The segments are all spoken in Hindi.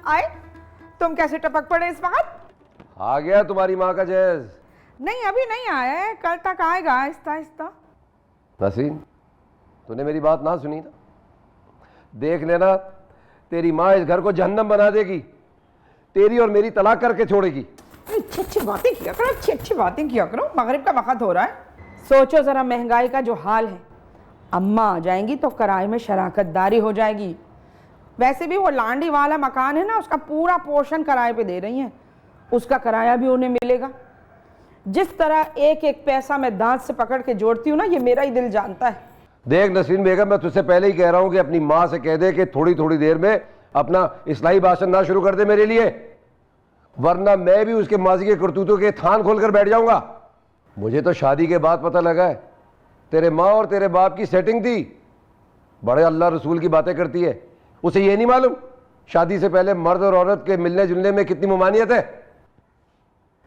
आए, तुम कैसे टपक पड़े इस वक्त? आ गया तुम्हारी माँ का जैज। नहीं, अभी नहीं आया है, कल तक आएगा आहिस्ता आहिस्ता। नसीन, तूने मेरी बात ना सुनी ना, देख लेना तेरी माँ इस घर को जहन्नम बना देगी, तेरी और मेरी तलाक करके छोड़ेगी। अच्छी अच्छी बातें किया करो, अच्छी अच्छी बातें किया करो, मगरिब का वक्त हो रहा है। सोचो जरा महंगाई का जो हाल है, अम्मा आ जाएंगी तो किराए में शराकतदारी हो जाएगी। वैसे भी वो लांडी वाला मकान है ना, उसका पूरा पोर्शन किराए पे दे रही हैं, उसका किराया भी उन्हें मिलेगा। जिस तरह एक एक पैसा मैं दांत से पकड़ के जोड़ती हूँ ना, ये मेरा ही दिल जानता है। देख नसीन बेगम, मैं तुझसे पहले ही कह रहा हूँ कि अपनी माँ से कह दे कि थोड़ी थोड़ी देर में अपना इस्लाही भाषण ना शुरू कर दे मेरे लिए, वरना मैं भी उसके माजी के करतूतों के थान खोलकर बैठ जाऊंगा। मुझे तो शादी के बाद पता लगा है तेरे माँ और तेरे बाप की सेटिंग थी। बड़े अल्लाह रसूल की बातें करती है, उसे ये नहीं मालूम शादी से पहले मर्द और औरत के मिलने जुलने में कितनी ममानियत है।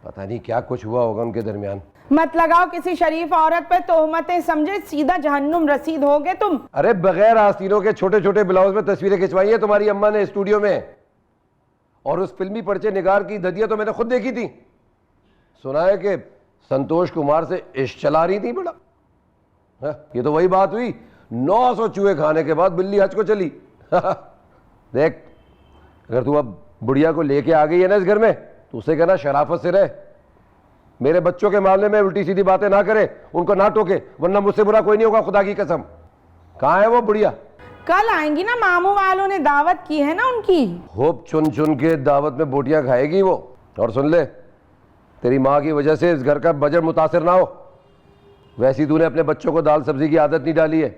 पता नहीं क्या कुछ हुआ होगा उनके दरमियान। मत लगाओ किसी शरीफ औरत पे तोहमतें, समझे सीधा जहन्नुम रसीद होगे तुम। अरे बगैर आस्तीनों के छोटे छोटे ब्लाउज में तस्वीरें खिंचवाई है तुम्हारी अम्मा ने स्टूडियो में, और उस फिल्मी पर्चे निगार की ददिया तो मैंने खुद देखी थी। सुना है कि संतोष कुमार से इश्क चला रही थी। बड़ा ये तो वही बात हुई, 900 चूहे खाने के बाद बिल्ली हज को चली। देख, अगर तू अब बुढ़िया को लेके आ गई है ना इस घर में, तो उसे कहना शराफत से रहे, मेरे बच्चों के मामले में उल्टी सीधी बातें ना करे, उनको ना टोके, वरना मुझसे बुरा कोई नहीं होगा, खुदा की कसम। कहाँ है वो बुढ़िया? कल आएंगी ना, मामू वालों ने दावत की है ना उनकी। खूब चुन चुन के दावत में बोटियां खाएगी वो। और सुन ले, तेरी माँ की वजह से इस घर का बजट मुतासिर ना हो। वैसी तूने अपने बच्चों को दाल सब्जी की आदत नहीं डाली है।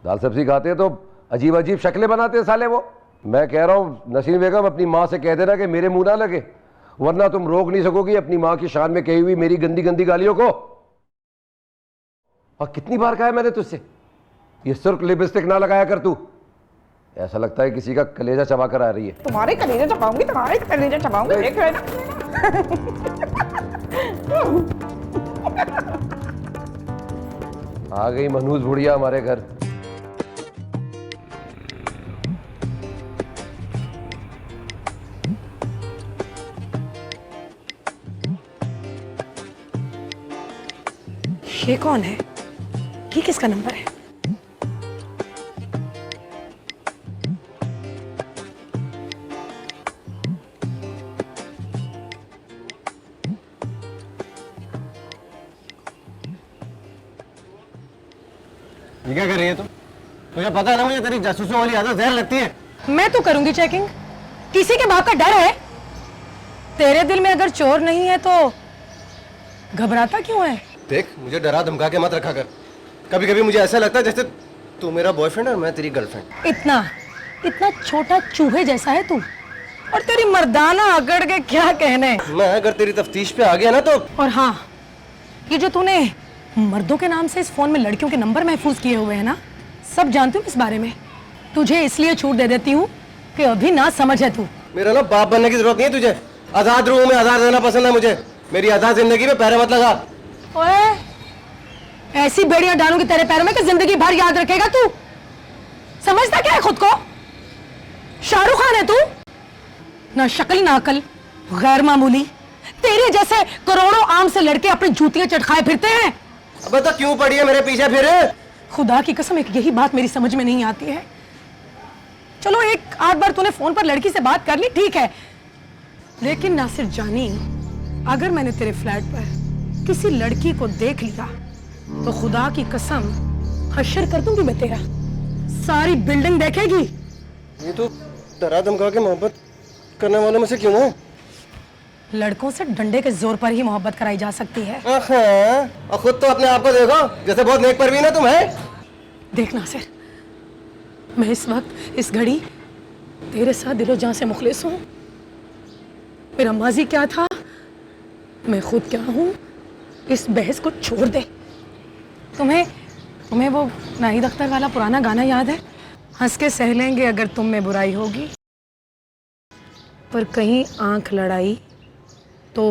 दाल सब्जी खाते हैं तो अजीब अजीब शक्लें बनाते हैं साले वो। मैं कह रहा हूँ नसीम बेगम, अपनी माँ से कह देना कि मेरे मुंह ना लगे, वरना तुम रोक नहीं सकोगी अपनी माँ की शान में कही हुई मेरी गंदी गंदी गालियों को। और कितनी बार कहा है मैंने तुझसे, ये सिर्फ लिपस्टिक ना लगाया कर तू, ऐसा लगता है किसी का कलेजा चबा कर आ रही है। तुम्हारे कलेजा चबाऊंगी, तुम्हारे कलेजा चबाऊंगी, देख रहे ना। आ गई मनूज बुढ़िया हमारे घर। ये कौन है? ये किसका नंबर है? ये क्या कर रही है तुम? तुझे पता है ना मुझे तेरी जासूसों वाली आदत जहर लगती है। मैं तो करूंगी चेकिंग, किसी के बाप का डर है? तेरे दिल में अगर चोर नहीं है तो घबराता क्यों है? देख, मुझे डरा धमका के मत रखा कर। कभी कभी मुझे ऐसा लगता है जैसे तू मेरा बॉयफ्रेंड और मैं तेरी गर्लफ्रेंड। इतना छोटा चूहे जैसा है तू, और तेरी मर्दाना अकड़ के क्या कहने। मैं अगर तेरी तफ्तीश पे आ गया ना तो। और हाँ, ये जो तूने मर्दों के नाम से इस फोन में लड़कियों के नंबर महफूज किए हुए हैं ना, सब जानती हूँ इस बारे में। तुझे इसलिए छूट दे देती हूँ कि अभी ना समझ है तू। मेरा ना बाप बनने की जरूरत नहीं है तुझे। आजाद रहूं मैं, आजाद रहना पसंद है मुझे। मेरी आजाद जिंदगी में पैर मत लगा। ओए, ऐसी बेड़ियां डालूंगी तेरे पैरों में कि जिंदगी भर याद रखेगा तू। समझता क्या है खुद को? शाहरुख खान है तू? ना शक्ल ना अकल, गैर मामूली। तेरे जैसे करोड़ों आम से लड़के अपनी जूतियां चटखाए फिरते हैं। अब तो क्यों पड़ी है मेरे पीछे फिर? खुदा की कसम, एक यही बात मेरी समझ में नहीं आती है। चलो एक आध बार तूने फोन पर लड़की से बात कर ली, ठीक है, लेकिन नासिर जानी, अगर मैंने तेरे फ्लैट पर किसी लड़की को देख लिया तो खुदा की कसम हश्र कर दूंगी मैं तेरा। सारी बिल्डिंग देखेगी। ये तो डरा धमका के मोहब्बत करने वालों में से क्यों है? लड़कों से डंडे के जोर पर ही मोहब्बत कराई जा सकती है। और खुद तो अपने आप को देखो, जैसे बहुत नेक परवीन है तुम है। देख नासिर, मैं इस वक्त इस घड़ी तेरे साथ दिलो जान से मुखलिस हूँ। मेरा माजी क्या था, मैं खुद क्या हूँ, इस बहस को छोड़ दे। तुम्हें वो नाहिद अख्तर वाला पुराना गाना याद है? हंस के सह लेंगे अगर तुम में बुराई होगी, पर कहीं आंख लड़ाई तो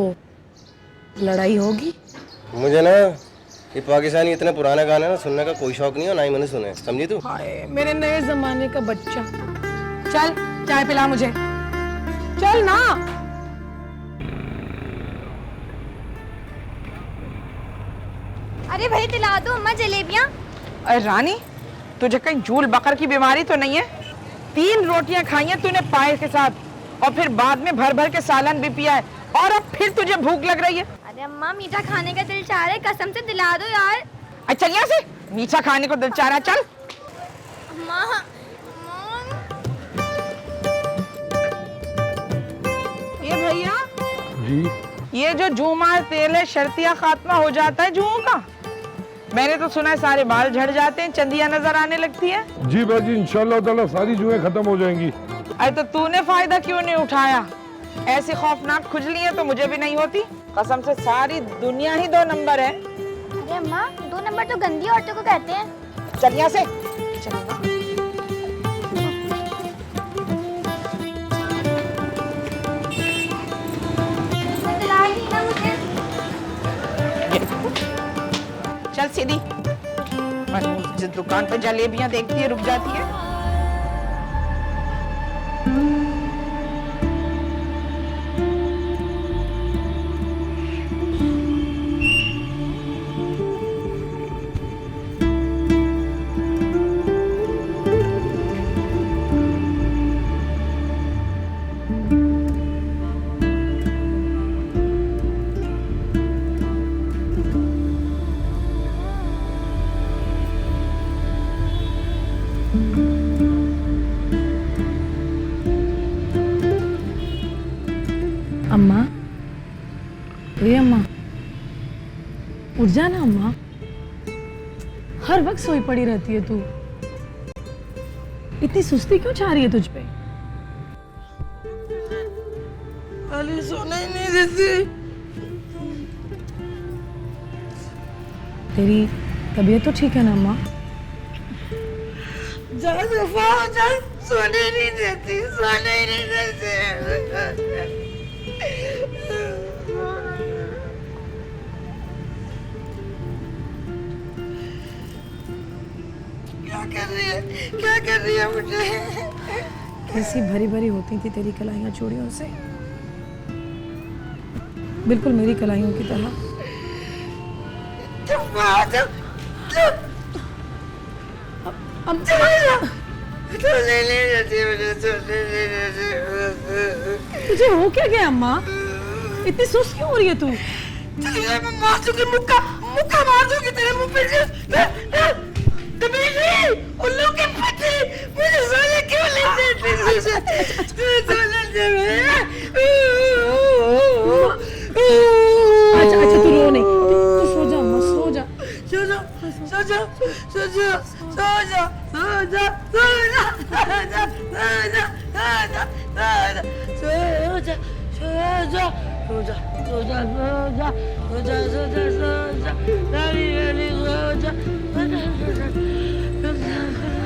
लड़ाई होगी। मुझे ना ये पाकिस्तानी इतने पुराने गाने ना सुनने का कोई शौक नहीं है, ना ही मैंने सुने, समझी तू? हाय मेरे नए जमाने का बच्चा। चल चाय पिला मुझे। चल ना। अरे भाई दिला दो अम्मा जलेबियाँ। अरे रानी, तुझे कहीं झूल बकर की बीमारी तो नहीं है? 3 रोटियां खाई हैं तूने पाए के साथ और फिर बाद में भर भर के सालन भी पिया है और अब फिर तुझे भूख लग रही है। अरे अम्मा मीठा खाने का दिल चाह रहा है, कसम से दिला दो यार। अच्छा चल यहाँ से, मीठा खाने को दिल चाह रहा है, चल। अम्मा ये भैया जी ये जो जुमा तेल है शर्तिया खात्मा हो जाता है जुओं का? मैंने तो सुना है सारे बाल झड़ जाते हैं, चंदियां नजर आने लगती है। जी बाजी इंशाल्लाह ताला सारी जुएं खत्म हो जाएंगी। अरे तो तूने फायदा क्यों नहीं उठाया? ऐसी खौफनाक खुजली है तो मुझे भी नहीं होती। कसम से सारी दुनिया ही 2 नंबर है। अरे अम्मा 2 नंबर तो गंदी औरतों को कहते हैं। चल यहाँ से, चल ना। दिला दी ना मुझे। चल सीधी। जिस दुकान पे जलेबियां देखती है रुक जाती है। अम्मा, ए अम्मा, उठ जाना अम्मा। हर वक्त सोई पड़ी रहती है तू। इतनी सुस्ती क्यों छा रही है तुझ पे? अली सोने ही नहीं देती। तेरी तबीयत तो ठीक है ना अम्मा? जा दफा हो जा, सोने नहीं देती, सोने ही नहीं देती। क्या कर रही है मुझे? कैसी भरी भरी होती थी तेरी कलाइयाँ चूड़ियों से, बिल्कुल मेरी कलाइयों की तरह। तुझे हो क्या गया अम्मा? इतनी सुस्त क्यों हो रही है तू? मार दूंगी, मुक्का मार दूंगी तेरे मुंह पे। उल्लू के पत्ते मुझे सोने क्यों नहीं देती? सोने दे। अच्छा अच्छा तू रो नहीं, तू सो जा अम्मा, सो जा। सो जा, सो जा, सो जा, सो जा, सो जा, सो जा, सो जा, सो जा, सो जा, सो जा, सो जा, सो जा, सो जा, सो जा, सो जा, रानी रानी सो जा, सो जा, सो जा, सो जा।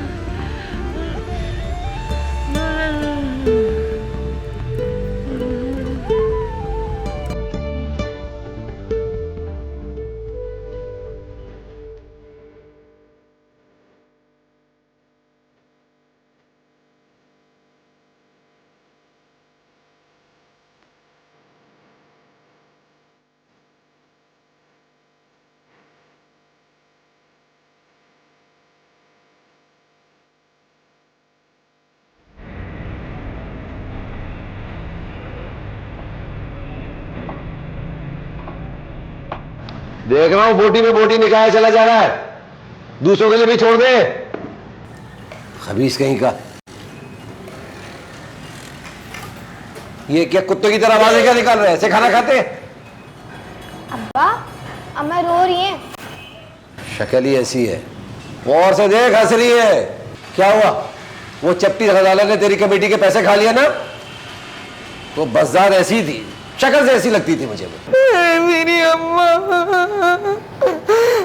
देख रहा हूं बोटी में बोटी निकाया चला जा रहा है, दूसरों के लिए भी छोड़ दे। खबीस कहीं का। ये क्या कुत्तों की तरह आवाजें क्या निकाल रहे हैं? ऐसे खाना खाते? अब्बा अम्मा रो रही हैं। शक्ल ही ऐसी है। और से देख हंस रही है। क्या हुआ? वो चप्टी खजाना ने तेरी कमेटी के पैसे खा लिया ना? तो बज़ार ऐसी थी, शक्ल से ऐसी लगती थी मुझे। मेरी अम्मा,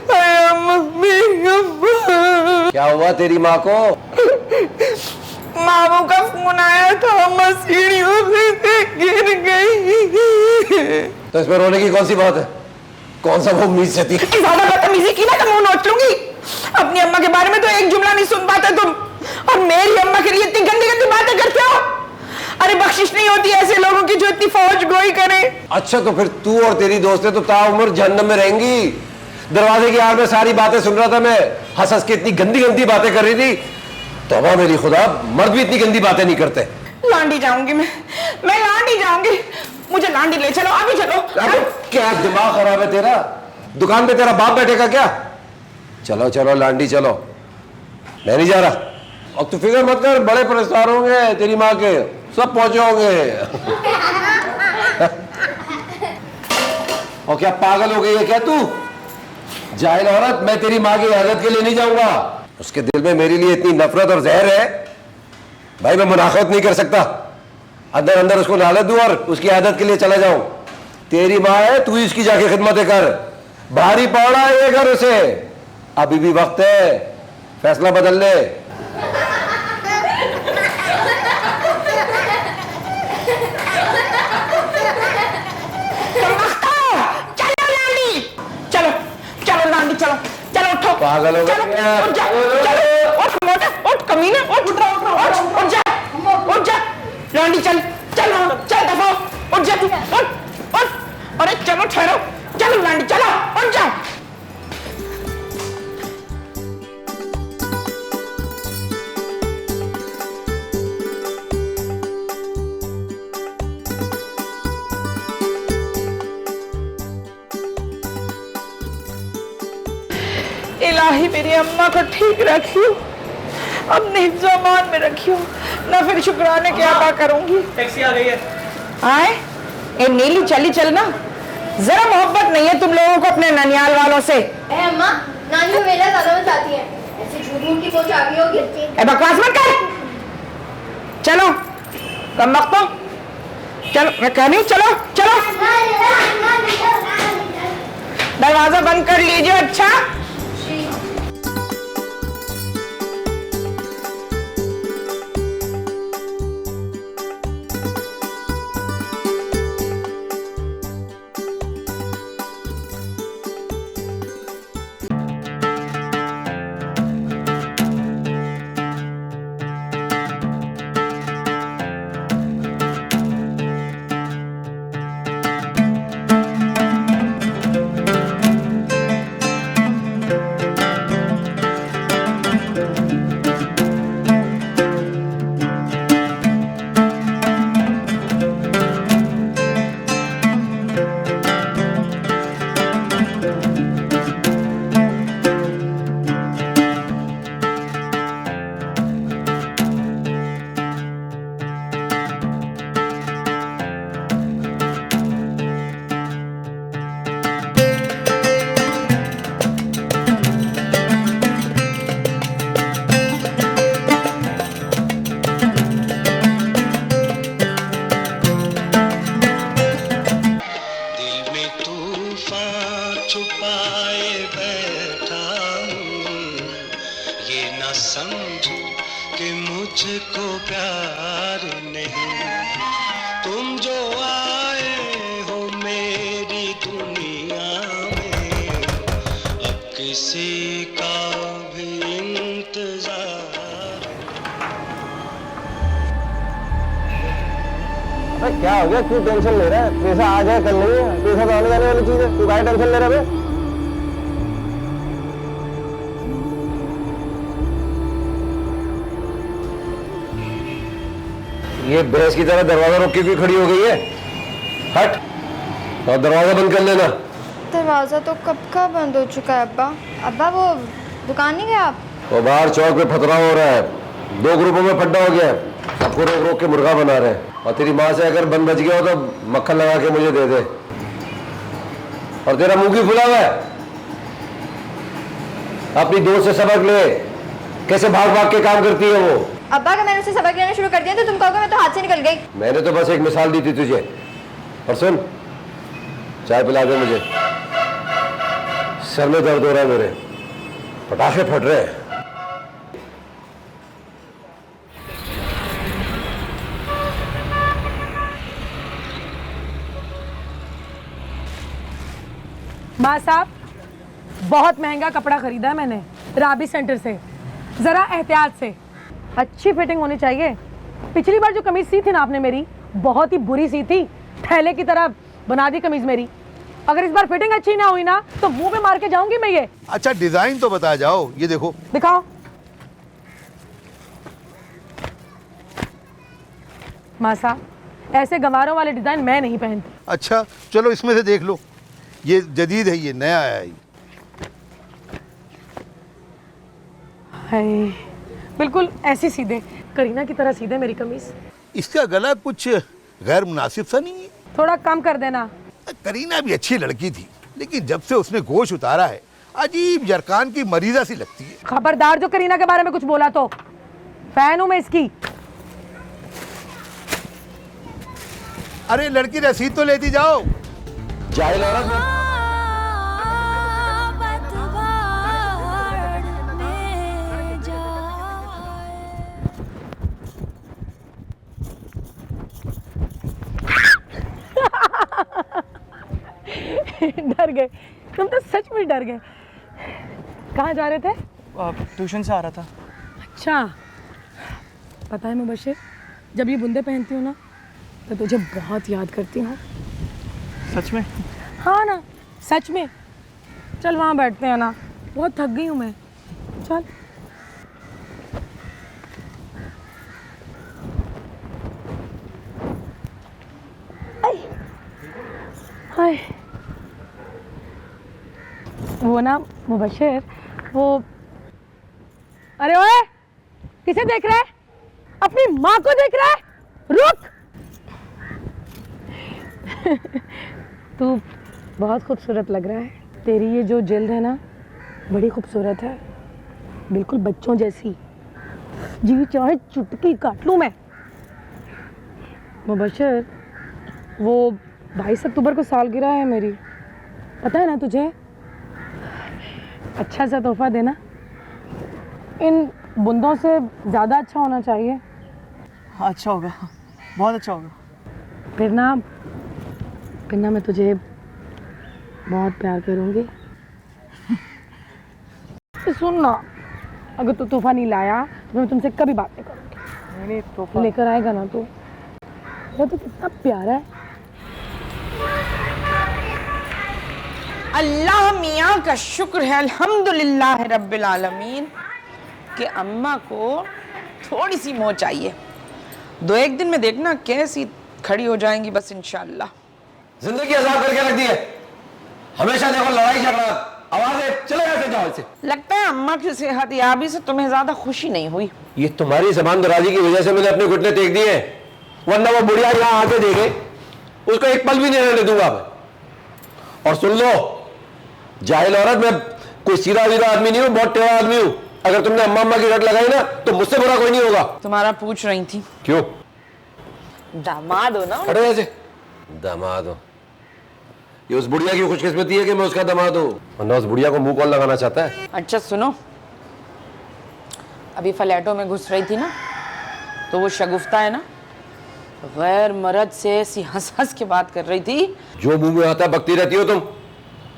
अम्मा मेरी अम्मा। क्या हुआ तेरी माँ को? मामू का फोन आया था, अम्मा सीढ़ियों से गिर गई। तो इसमें रोने की कौन सी बात है? कौन सा वो उम्मीद से थी? ज्यादा बदतमीजी की ना तो मुंह नोच लूंगी। अपनी अम्मा के बारे में तो एक जुमला नहीं सुन पाते तुम, और मेरी अम्मा के लिए इतनी गंदी गंदी बातें करते हो। अरे बख्शिश नहीं होती ऐसे लोग जो इतनी फौज गोई करे। अच्छा तो फिर तू और तेरी दोस्तें तो ताउम्र जहन्नम में रहेंगी। दरवाजे की आड़ में सारी बातें सुन रहा था मैं, हंस हंस के इतनी गंदी गंदी बातें कर रही थी। तौबा मेरी खुदा, मर्द भी इतनी गंदी बातें नहीं करते। लांडी जाऊंगी मैं लांडी जाऊंगी, मुझे लांडी ले चलो, अभी चलो। अबे क्या दिमाग खराब है तेरा? दुकान पे तेरा बाप बैठेगा क्या? चलो चलो लांडी चलो, मैं नहीं जा रहा। और तू फिक्र मत कर, बड़े पुरस्कार होंगे तेरी माँ के, सब पहुंचे होंगे। और क्या पागल हो गई है क्या तू? जाहिल औरत, मैं तेरी माँ की इजाजत के लिए नहीं जाऊंगा। उसके दिल में मेरे लिए इतनी नफरत और जहर है भाई, मैं मुनाफत नहीं कर सकता। अंदर अंदर उसको लालच दूं और उसकी आदत के लिए चला जाऊं। तेरी माँ है, तू इसकी जाके खिदमतें कर। भारी पड़ा ये घर उसे, अभी भी वक्त है, फैसला बदल ले। चलो चलो लांडी चलो, चलो उठो। पागल हो चलो गया। उठ जा, चलो उठ मोटा, उठ कमीना, उठ उठ जा लांडी, चल चल चल दफा, उठ जा तू, उठ। अरे चलो ठहरो, चलो लांडी चलो, उठ जा। इलाही मेरी अम्मा को ठीक रखियो, अपने हिफ्ज़-ओ-अमान में रखियो, ना फिर शुक्राने क्या अदा करूंगी। टैक्सी आ गई है। आए ए नीली चली चलना, जरा मोहब्बत नहीं है तुम लोगों को अपने ननियाल वालों से। अम्मा, नानी मेरा ज्यादा बताती है, ऐसे झूठ मूठ की सोच आ गई होगी। ए बकवास मत कर, चलो कम वक्त, चलो मैं कह रही हूँ, चलो चलो। दरवाजा बंद कर लीजिए। अच्छा मुझको प्यार नहीं, तुम जो आए हो मेरी दुनिया में, अब किसी का भी इंतजार। अरे क्या हो गया, क्यों टेंशन ले रहा है? पैसा आ जाए कल नहीं है, पैसा तो आने जाने वाली चीज है, तू क्या टेंशन ले रहा है? ये भैंस की तरह दरवाजा रोक के क्यों खड़ी हो गई है? हट और दरवाजा बंद कर लेना। दरवाजा तो कब का बंद हो चुका है अब्बा। अब्बा वो दुकान नहीं गए आप? वो बाहर चौक पे फतरा हो रहा है, 2 ग्रुपों में फड्डा हो गया है, सबको रोक रोक के मुर्गा बना रहे हैं। और तेरी माँ से अगर बन बच गया हो तो मक्खन लगा के मुझे दे दे। और तेरा मुंह क्यों फुला हुआ है? अपनी दोस्त से सबक ले, कैसे भाग भाग के काम करती है वो। अब्बा का मैंने उसे सबक लेना शुरू कर दिया तो तुम कहोगे मैं तो हाथ से निकल गई। मैंने तो बस एक मिसाल दी थी तुझे। और सुन, चाय पिला दे मुझे, सर में दर्द हो रहा है मेरे, पटाखे फट रहे हैं। माँ साहब, बहुत महंगा कपड़ा खरीदा है मैंने राबी सेंटर से, जरा एहतियात से, अच्छी फिटिंग होनी चाहिए। पिछली बार जो कमीज सी थी ना आपने मेरी, बहुत ही बुरी सी थी, थैले की तरह बना दी कमीज मेरी। अगर इस बार फिटिंग अच्छी ना हुई ना तो मुंह पे मार के जाऊंगी मैं ये। अच्छा डिजाइन तो बता जाओ, ये देखो। दिखाओ। मासा, ऐसे गंवारों वाले डिजाइन मैं नहीं पहनती। अच्छा चलो इसमें से देख लो, ये जदीद है, ये नया आया है। हाय, बिल्कुल ऐसी सीधे, करीना की तरह सीधे मेरी कमीज। इसका गला कुछ गैर मुनासिब सा नहीं है? थोड़ा कम कर देना। करीना भी अच्छी लड़की थी, लेकिन जब से उसने गोश उतारा है अजीब जरकान की मरीजा सी लगती है। खबरदार जो करीना के बारे में कुछ बोला तो, फैन हूं मैं इसकी। अरे लड़की रसीद तो लेती जाओ। जाहिल औरत डर गए तुम तो, सच में डर गए। कहाँ जा रहे थे? ट्यूशन से आ रहा था। अच्छा, पता है मुबशिर, जब ये बूंदे पहनती हूँ ना तो तुझे बहुत याद करती हूँ। सच में? हाँ ना, सच में। चल वहाँ बैठते हैं ना, बहुत थक गई हूँ मैं। चल। हाय, वो ना मुबशिर, वो, अरे ओए, किसे देख रहा है? अपनी माँ को देख रहा है? रुक। तू बहुत खूबसूरत लग रहा है। तेरी ये जो जिल्द है ना, बड़ी खूबसूरत है, बिल्कुल बच्चों जैसी। जी चाहे चुटकी काट लूँ मैं। मुबशिर, वो 22 अक्टूबर को सालगिरह है मेरी, पता है ना तुझे? अच्छा सा तोहफा देना, इन बूंदों से ज़्यादा अच्छा होना चाहिए। अच्छा होगा, बहुत अच्छा होगा। फिर ना मैं तुझे बहुत प्यार करूँगी। सुन ना, अगर तू तोहफा नहीं लाया तो मैं तुमसे कभी बात नहीं करूँगी। नहीं तोहफा लेकर आएगा ना तू? वो तो कितना प्यारा है। अल्लाह मियाँ का शुक्र है, अल्हम्दुलिल्लाह रब्बिल आलमीन, कि अम्मा को थोड़ी सी मोह चाहिए। 2-1 दिन में देखना कैसी खड़ी हो जाएंगी बस इंशाल्लाह। जिंदगी आजाद करके रख दी है, हमेशा देखो लड़ाई झगड़ा, आवाजें, चले ऐसे जाओ ऐसे। लगता है अम्मा की सेहत याबी से तुम्हें ज्यादा खुशी नहीं हुई। ये तुम्हारी जबान दराजी की वजह से मैंने अपने घुटने टेक दिए, वरना वो बुढ़िया यहाँ आके देखे उसको एक पल भी नहीं रहने दूंगा मैं। और सुन लो जाहिल औरत, मैं कोई सीधा सीधा आदमी नहीं हूँ, बहुत टेढ़ा आदमी हूँ। अगर तुमने अम्मा अम्मा की रट लगाई ना तो मुझसे बुरा कोई नहीं होगा। तुम्हारा पूछ रही थी। क्यों? दामाद हो ना। अरे ऐसे दामाद हो, ये उस बुढ़िया की खुशकिस्मती है कि मैं उसका दामाद हूँ, वरना उस बुढ़िया को मुंह कौन लगाना चाहता है। अच्छा सुनो, अभी फ्लैटों में घुस रही थी ना, तो वो शगुफ्ता है ना, गैर मर्द से ऐसी हंस हंस के बात कर रही थी। जो मुंह में आता बकती रहती हो तुम।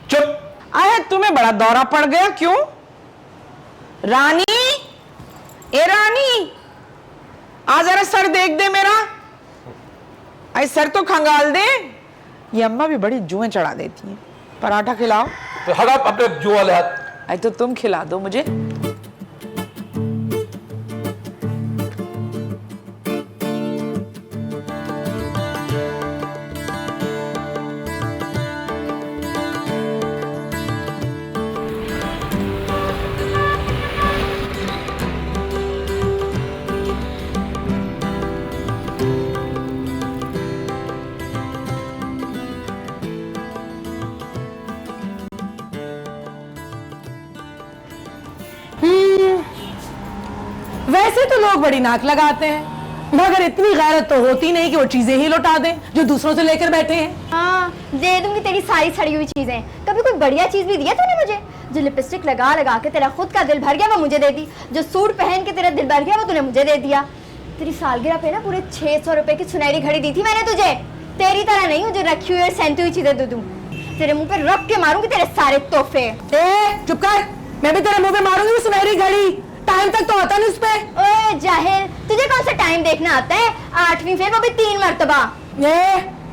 चुप। आए तुम्हें बड़ा दौरा पड़ गया क्यों? रानी, ए रानी, आ जरा सर देख दे मेरा। आई सर तो खंगाल दे। ये अम्मा भी बड़ी जुएं चढ़ा देती हैं। पराठा खिलाओ। तो हटा अपने जुए वाले हाथ। आई तो तुम खिला दो मुझे। वैसे तो लोग बड़ी नाक लगाते हैं, मगर इतनी गैरत तो होती नहीं कि वो चीजें ही लौटा दें जो दूसरों से लेकर बैठे हैं। हाँ, दे दूंगी तेरी सारी सड़ी हुई चीजें। कभी कोई बढ़िया चीज भी दिया तूने मुझे? जो लिपस्टिक लगा लगा के तेरा खुद का दिल भर गया वो मुझे दे दी, जो सूट पहन के तेरा दिल भर गया वो तूने मुझे दे दिया। तेरी सालगिरह पे ना पूरे 600 रुपए की सुनहरी घड़ी दी थी मैंने तुझे। तेरी तरह नहीं हूँ जो रखी हुई और सेंटी हुई चीजें दे दूं। तेरे मुंह पे रख के मारूंगी तेरे सारे तोहफे। चुप कर, मैं भी तेरे मुंह पे मारूंगी वो सुनहरी घड़ी। टाइम तक तो आता नहीं उस पे। ओए जाहिल, तुझे कौन सा टाइम टाइम देखना आता है, 8वीं फेल, वो भी 3 मरतबा। ये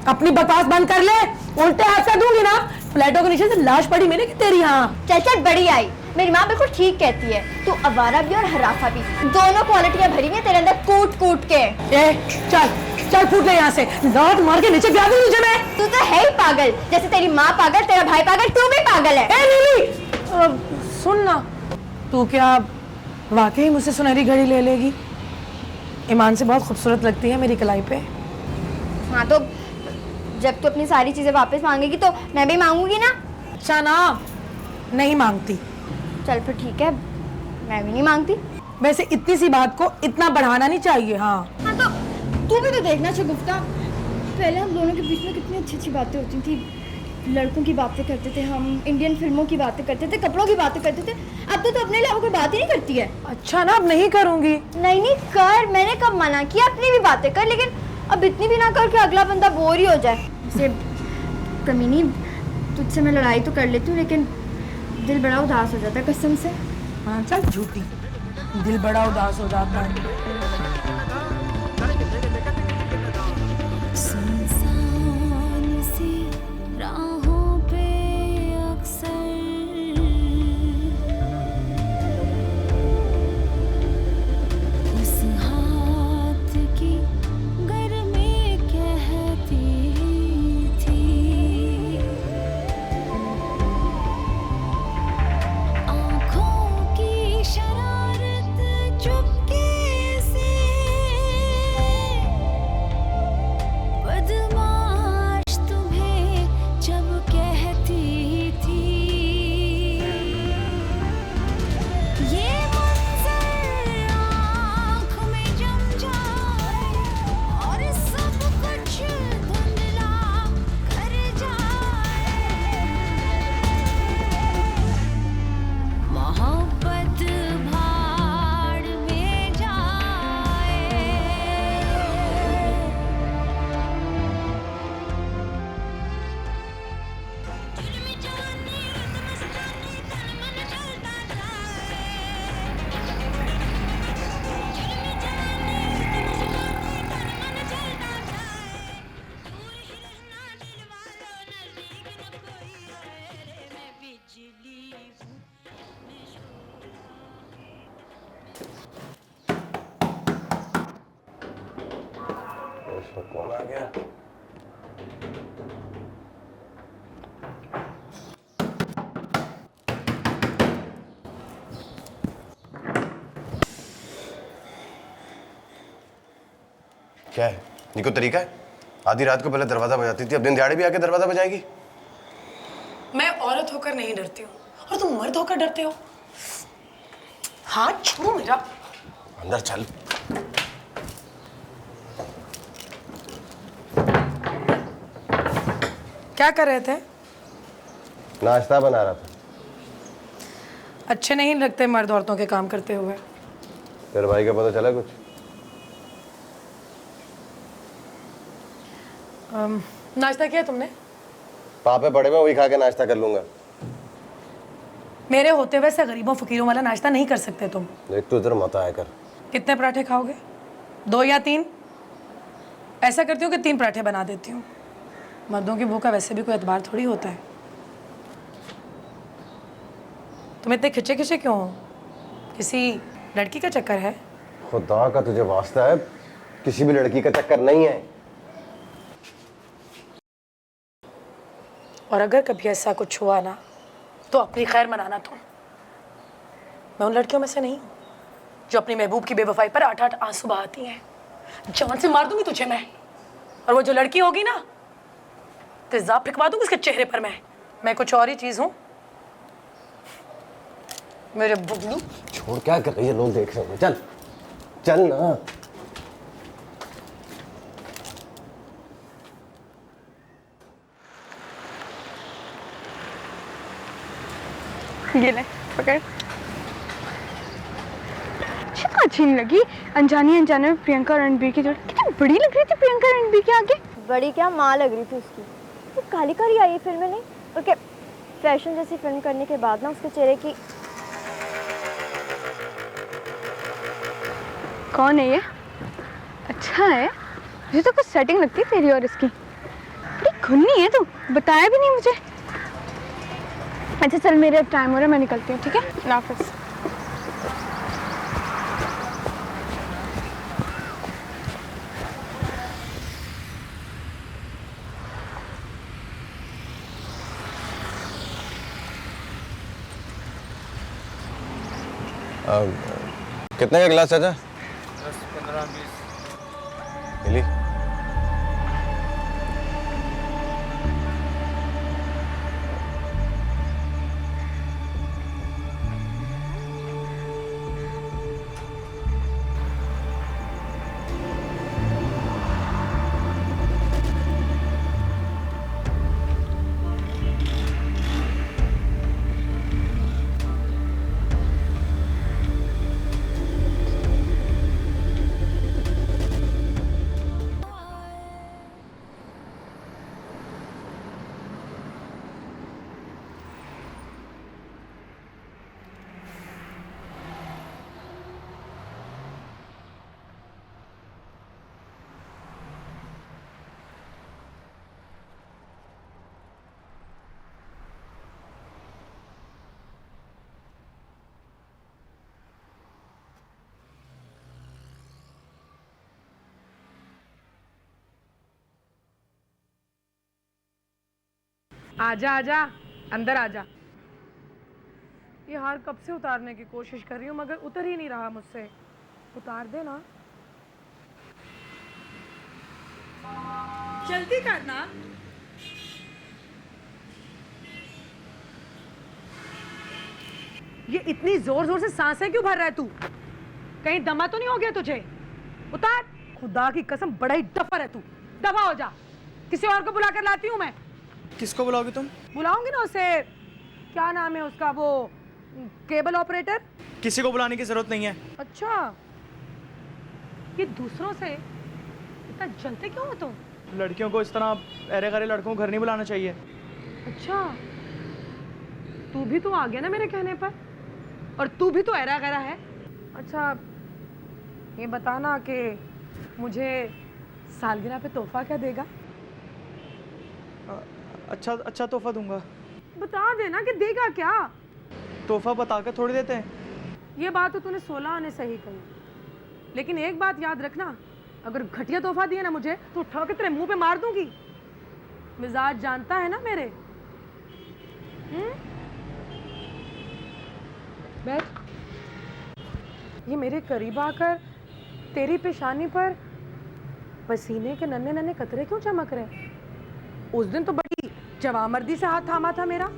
अपनी बकवास बंद कर ले, उल्टे हाथ से दूंगी ना, फ्लैटों के नीचे से लाश पड़ी मिलेगी तेरी यहाँ। चल चल, बड़ी आई, मेरी माँ बिल्कुल ठीक कहती है, तू अवारा भी और हराफा भी, दोनों क्वालिटियां भरी हैं तेरे अंदर कूट कूट के। चल चल फूट ले यहाँ से, लात मार के नीचे गिरा दूं तुझे मैं। तू तो है ही पागल, जैसे तेरी माँ पागल, तेरा भाई पागल, तू भी पागल है। नीली सुन ना, तू क्या वाकई मुझसे सुनहरी घड़ी ले लेगी? ईमान से बहुत खूबसूरत लगती है मेरी कलाई पे। हाँ तो जब तू अपनी सारी चीजें वापस मांगेगी तो मैं भी मांगूंगी ना। अच्छा ना, नहीं मांगती। चल फिर ठीक है, मैं भी नहीं मांगती। वैसे इतनी सी बात को इतना बढ़ाना नहीं चाहिए। हाँ तो तू भी तो देखना शगुफ्ता, पहले हम दोनों के बीच में कितनी अच्छी अच्छी बातें होती थी, लड़कों की बातें करते थे हम, इंडियन फिल्मों की बातें करते थे, कपड़ों की बातें करते थे। अब तो अपने अलावा कोई बात ही नहीं करती है। अच्छा ना, अब नहीं करूंगी। नहीं नहीं कर, मैंने कब मना किया, अपनी भी बातें कर, लेकिन अब इतनी भी ना कर कि अगला बंदा बोर ही हो जाए। जैसे कमीनी, तुझसे मैं लड़ाई तो कर लेती हूँ लेकिन दिल बड़ा उदास हो जाता है कसम से। हाँ चल झूठी, दिल बड़ा उदास हो जाता है। कौन आ गया? क्या है? ये कोई तरीका है? आधी रात को पहले दरवाजा बजाती थी, अब दिन दिहाड़े भी आके दरवाजा बजाएगी? मैं औरत होकर नहीं डरती हूँ और तुम मर्द होकर डरते हो। हाथ छोड़ो मेरा। अंदर चल। क्या कर रहे थे? नाश्ता बना रहा था। अच्छे नहीं लगते मर्द औरतों के काम करते हुए। तेरे भाई का पता चला कुछ? नाश्ता किया तुमने? पापे पड़े हुए, वही खा के नाश्ता कर लूंगा। मेरे होते वैसे गरीबों फकीरों वाला नाश्ता नहीं कर सकते तुम। देख तू इधर मत आया कर। कितने पराठे खाओगे? 2 या 3? ऐसा करती हूँ कि 3 पराठे बना देती हूँ। मर्दों की भूख का वैसे भी कोई एतबार थोड़ी होता है। तुम इतने खिंचे खिंचे क्यों हो? किसी लड़की का चक्कर है? खुदा का तुझे वास्ता है, किसी भी लड़की का चक्कर नहीं है। और अगर कभी ऐसा कुछ हुआ ना तो अपनी खैर मनाना तुम। मैं उन लड़कियों में से नहीं हूँ जो अपनी महबूब की बेवफाई पर 8-8 आंसू बहाती हैं। जान से मार दूंगी तुझे मैं। और वो जो लड़की होगी ना, तेजाब फेंकवा दूंगी उसके चेहरे पर मैं कुछ और ही चीज हूँ। मेरे बुगलू। छोड़, क्या कर रही है? लोग देख रहे होंगे। चल चल ना। ये ले पकड़। अच्छी नहीं लगी अनजाने में प्रियंका और रणबीर की जोड़ी। कितनी बड़ी लग रही थी प्रियंका रणबीर के आगे। बड़ी क्या, माँ लग रही थी उसकी। वो काली काली आई फिल्म में नहीं, और क्या फैशन जैसी फिल्म करने के बाद ना उसके चेहरे की। कौन है ये? अच्छा है, मुझे तो कुछ सेटिंग लगती है तेरी और इसकी। बड़ी खुन्नी है तू, बताया भी नहीं मुझे। अच्छा चल, मेरा टाइम हो रहा है, मैं निकलती हूँ, ठीक है? अल्लाह हाफ़िज़। कितने का गिलास चाचा? 10, 15, 20 मिली। आजा आजा, अंदर आजा। ये हार कब से उतारने की कोशिश कर रही हूँ मगर उतर ही नहीं रहा मुझसे। उतार दे ना, जल्दी करना। ये इतनी जोर जोर से सांसें क्यों भर रहा है तू? कहीं दमा तो नहीं हो गया तुझे? उतार। खुदा की कसम बड़ा ही डफर है तू। दबा हो जा, किसी और को बुला कर लाती हूँ मैं। किसको बुलाओगी तुम? बुलाऊंगी ना उसे, क्या नाम है उसका, वो केबल ऑपरेटर। किसी को बुलाने की जरूरत नहीं है। अच्छा, ये दूसरों से इतना जलते क्यों हो तुम? लड़कियों को इस तरह अरे गरे लड़कों को घर नहीं बुलाना चाहिए। अच्छा, तू भी तो आ गया ना मेरे कहने पर, और तू भी तो ऐरा गैरा है। अच्छा ये बताना कि मुझे सालगिरह पे तोहफा क्या देगा? अच्छा तोहफा दूंगा। बता देना कि देगा क्या। तोहफा बता कर थोड़ी देते हैं। ये बात तो तूने 16 आने सही कही, लेकिन एक बात याद रखना, अगर घटिया तोहफा दिया ना मुझे तो उठा के तेरे मुंह पे मार दूंगी। मिजाज जानता है ना मेरे। बैठ। ये मेरे करीब आकर तेरी पेशानी पर पसीने के नन्हे नन्हे कतरे क्यों चमक रहे? उस दिन तो बड़ी जवामर्दी से हाथ थामा था मेरा।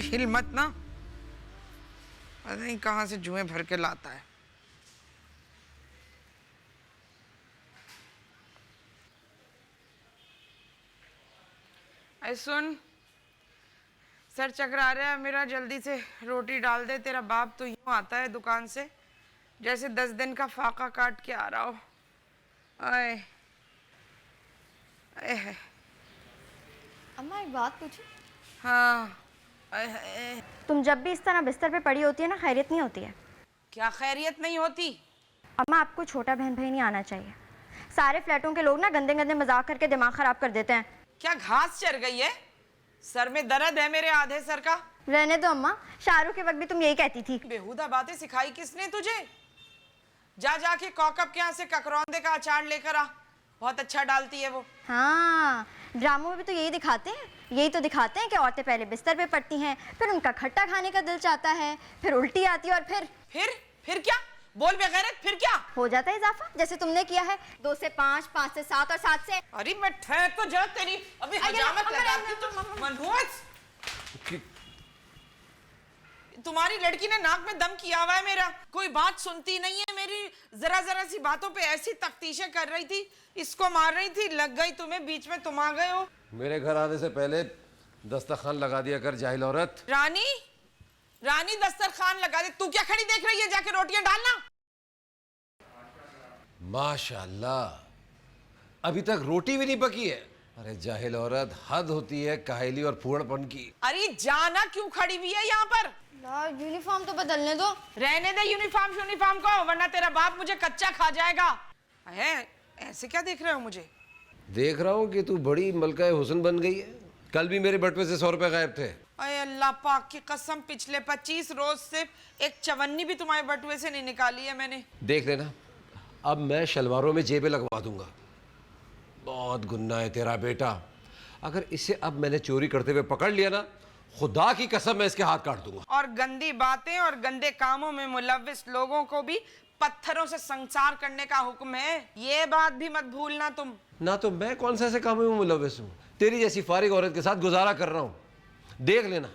हिल मत ना, पता नहीं कहाँ से जुएं भर के लाता है। ऐ सुन, सर चकरा रहा है मेरा, जल्दी से रोटी डाल दे। तेरा बाप तो यूं आता है दुकान से जैसे 10 दिन का फाका काट के आ रहा हो। आए है। अम्मा एक बात पूछूं? हाँ। तुम जब भी इस तरह बिस्तर पे पड़ी होती है ना, खैरियत नहीं होती है। क्या खैरियत नहीं होती? अम्मा आपको छोटा बहन भाई नहीं आना चाहिए। सारे फ्लैटों के लोग ना गंदे गंदे मजाक करके दिमाग खराब कर देते हैं। क्या घास चढ़ गई है? सर में दर्द है मेरे आधे सर का। रहने दो अम्मा, शाहरुख के वक्त भी तुम यही कहती थी। बेहुदा बातें सिखाई किसने तुझे? जा जाके कौकब के यहाँ से ककरौंदे का अचार लेकर आ, बहुत अच्छा डालती है वो। हाँ, ड्रामों में भी तो यही दिखाते हैं। यही तो दिखाते हैं कि औरतें पहले बिस्तर पे पड़ती हैं, फिर उनका खट्टा खाने का दिल चाहता है, फिर उल्टी आती है, और फिर क्या? बोल बेगैरत, फिर क्या हो जाता है इजाफा, जैसे तुमने किया है। 2 से 5, 5 से 7 और 7 से। अरे मैं ठहर तो जा, तेरी अभी हजामत लगाती तो मनहूस। तुम्हारी लड़की ने नाक में दम किया हुआ है मेरा, कोई बात सुनती नहीं है मेरी। जरा जरा सी बातों पे ऐसी तफ्तीशें कर रही थी, इसको मार रही थी, लग गई तुम्हें, बीच में तुम आ गए हो। मेरे घर आने से पहले दस्तरखान लगा दिया कर जाहिल औरत। रानी रानी दस्तरखान लगा दे। तू क्या खड़ी देख रही है? जाके रोटियां डालना। माशाल्लाह, अभी तक रोटी भी नहीं पकी है। अरे जाहिल औरत, हद होती है काहिली और फूहड़पन की। अरे जाना क्यों खड़ी हुई है यहाँ पर? यूनिफॉर्म तो बदलने दो। रहने दे यूनिफॉर्म को, वरना तेरा बाप मुझे कच्चा खा जाएगा। है ऐसे क्या देख रहे हो मुझे? देख रहा हूँ कि तू बड़ी मलका हुस्न बन गई है। कल भी मेरे बटुए से 100 रुपए गायब थे। अरे अल्लाह पाक की कसम, पिछले 25 रोज से एक चवन्नी भी तुम्हारे बटुए से नहीं निकाली है मैंने। देख लेना, अब मैं शलवारों में जेबें लगवा दूंगा। बहुत गुन्ना है तेरा बेटा। अगर इसे अब मैंने चोरी करते हुए पकड़ लिया ना, खुदा की कसम मैं इसके हाथ काट दूंगा। और गंदी बातें और गंदे कामों में मुलव्विस लोगों को भी पत्थरों से संसार करने का हुक्म है, ये बात भी मत भूलना तुम। ना तो मैं कौन सा ऐसे कामों में मुलव्विस हूँ, तेरी जैसी फारिग औरत के साथ गुजारा कर रहा हूँ। देख लेना,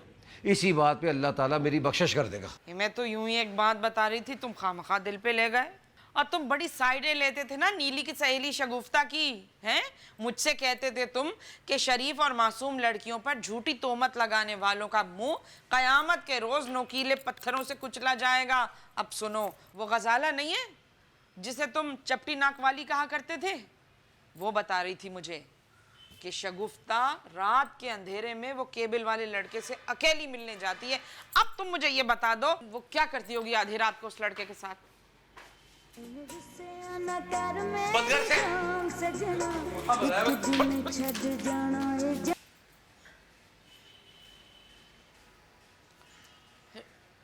इसी बात पे अल्लाह ताला मेरी बख्शिश कर देगा। मैं तो यूं ही एक बात बता रही थी, तुम खामखा दिल पे ले गए। और तुम बड़ी साइडें लेते थे ना नीली की सहेली शगुफ्ता की, हैं? मुझसे कहते थे तुम कि शरीफ और मासूम लड़कियों पर झूठी तोहमत लगाने वालों का मुंह कयामत के रोज नोकीले पत्थरों से कुचला जाएगा। अब सुनो, वो गजाला नहीं है जिसे तुम चपटी नाक वाली कहा करते थे, वो बता रही थी मुझे कि शगुफ्ता रात के अंधेरे में वो केबल वाले लड़के से अकेली मिलने जाती है। अब तुम मुझे ये बता दो, वो क्या करती होगी आधी रात को उस लड़के के साथ?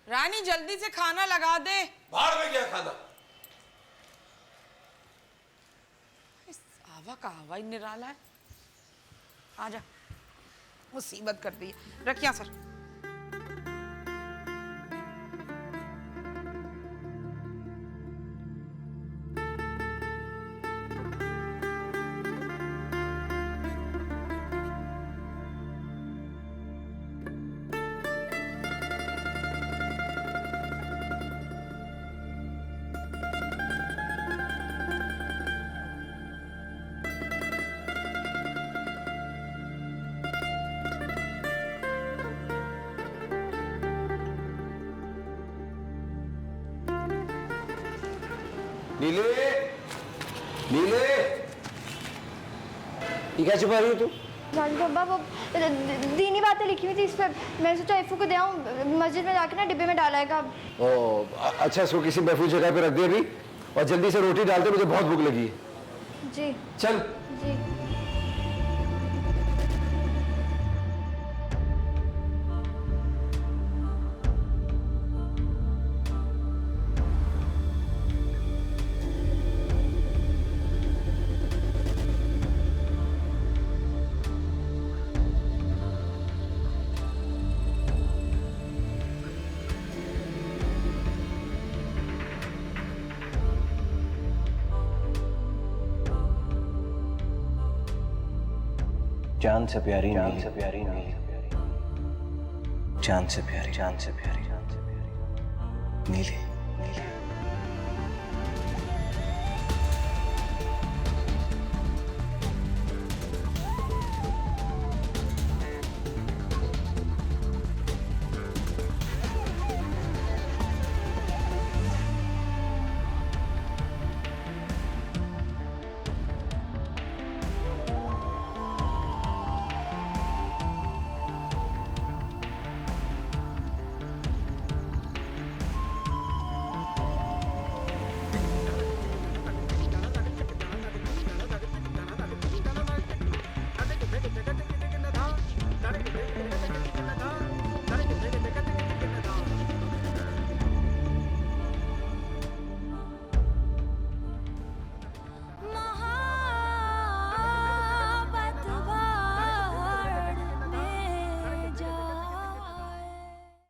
रानी जल्दी से खाना लगा दे। बाहर में क्या खाना? इस आवा का आवा ही निराला है। आजा, मुसीबत कर दी है। रखिया सर। नीले, नीले, ये क्या छुपा रही हो तू? बाबा वो दीनी बातें लिखी हुई थी इस पर, मैंने सोचा इफ़ू को दे आऊं, मस्जिद में जाके ना डिब्बे में डालेगा। अच्छा, इसको किसी महफूज जगह पे रख दे अभी, और जल्दी से रोटी डाल दे, मुझे बहुत भूख लगी है। जी चल। जी। जान से प्यारी नीली, से प्यारी नीली, जान से प्यारी नीली।